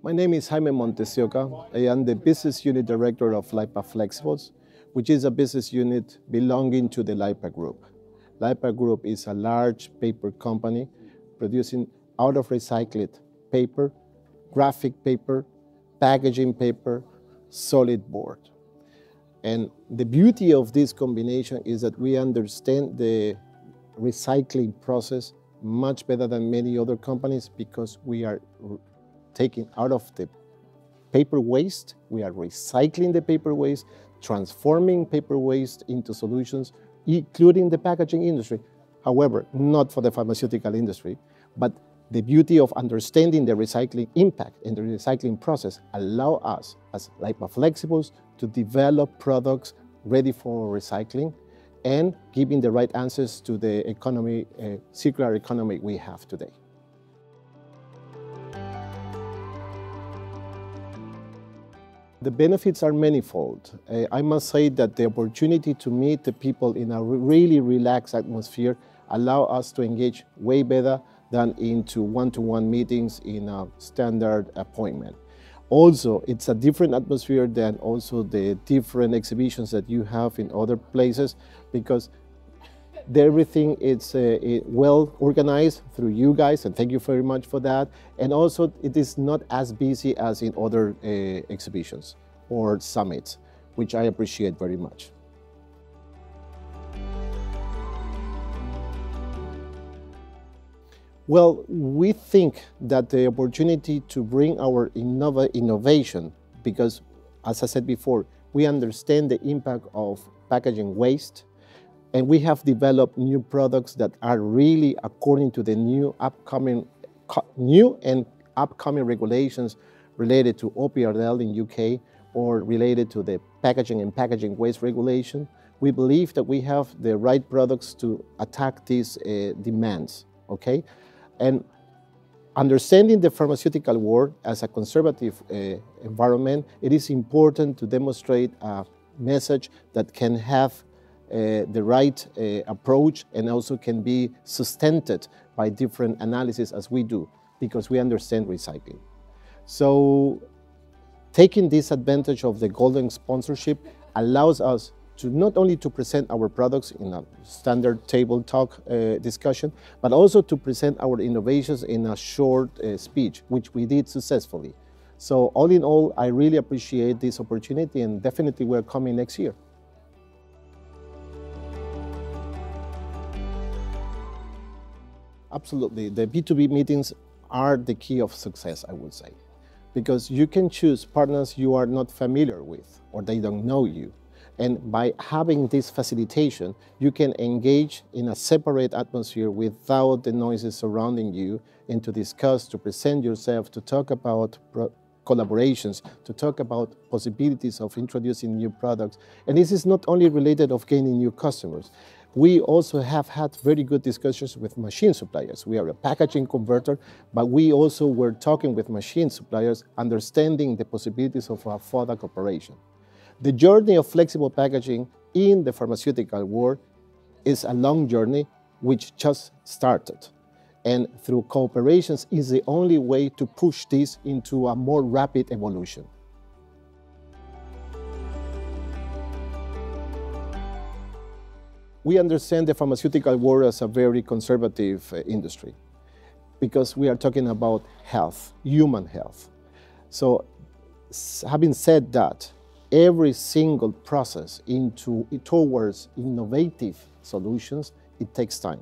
My name is Jaime Montesdeoca. I am the Business Unit Director of LEIPA Flexibles, which is a business unit belonging to the LEIPA Group. LEIPA Group is a large paper company producing out of recycled paper, graphic paper, packaging paper, solid board. And the beauty of this combination is that we understand the recycling process much better than many other companies because we are taking out of the paper waste, we are recycling the paper waste, transforming paper waste into solutions, including the packaging industry. However, not for the pharmaceutical industry, but the beauty of understanding the recycling impact and the recycling process allow us as LEIPA Flexibles to develop products ready for recycling and giving the right answers to the economy, circular economy we have today. The benefits are manifold. I must say that the opportunity to meet the people in a really relaxed atmosphere allow us to engage way better than into one-to-one meetings in a standard appointment. Also, it's a different atmosphere than also the different exhibitions that you have in other places because everything is well organized through you guys, and thank you very much for that. And also, it is not as busy as in other exhibitions or summits, which I appreciate very much. Well, we think that the opportunity to bring our innovation, because as I said before, we understand the impact of packaging waste, and we have developed new products that are really according to the new and upcoming regulations related to OPRL in UK or related to the packaging and packaging waste regulation. We believe that we have the right products to attack these demands, okay? And understanding the pharmaceutical world as a conservative environment, it is important to demonstrate a message that can have the right approach and also can be sustained by different analysis as we do, because we understand recycling. So taking this advantage of the golden sponsorship allows us to not only to present our products in a standard table talk discussion, but also to present our innovations in a short speech, which we did successfully. So all in all, I really appreciate this opportunity and definitely we're coming next year. Absolutely, the B2B meetings are the key of success, I would say, because you can choose partners you are not familiar with or they don't know you. And by having this facilitation, you can engage in a separate atmosphere without the noises surrounding you and to discuss, to present yourself, to talk about collaborations, to talk about possibilities of introducing new products. And this is not only related of gaining new customers. We also have had very good discussions with machine suppliers. We are a packaging converter, but we also were talking with machine suppliers, understanding the possibilities of a product operation. The journey of flexible packaging in the pharmaceutical world is a long journey which just started. And through cooperations is the only way to push this into a more rapid evolution. We understand the pharmaceutical world as a very conservative industry because we are talking about health, human health. So having said that, every single process towards innovative solutions, it takes time.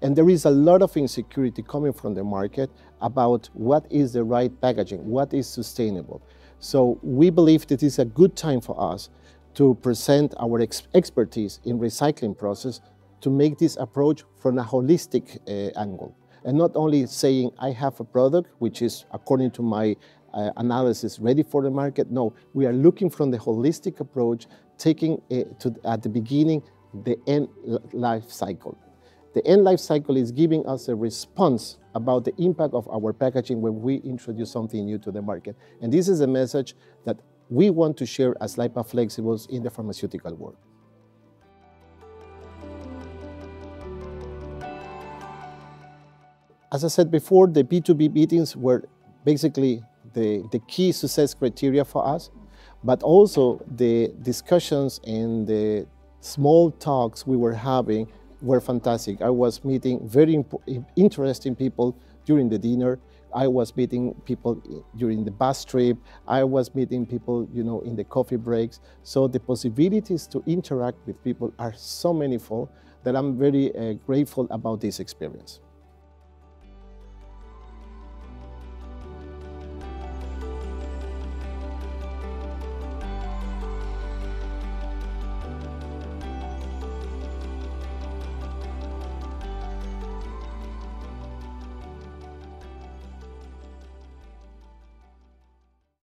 And there is a lot of insecurity coming from the market about what is the right packaging, what is sustainable. So we believe that it's a good time for us to present our expertise in recycling process to make this approach from a holistic angle. And not only saying, I have a product which is, according to my analysis, ready for the market. No, we are looking from the holistic approach, taking at the beginning the end life cycle. The end life cycle is giving us a response about the impact of our packaging when we introduce something new to the market. And this is a message that we want to share as LEIPA Flexibles in the pharmaceutical world. As I said before, the B2B meetings were basically the key success criteria for us, but also the discussions and the small talks we were having were fantastic. I was meeting very interesting people during the dinner. I was meeting people during the bus trip. I was meeting people, you know, in the coffee breaks. So the possibilities to interact with people are so manifold that I'm very grateful about this experience.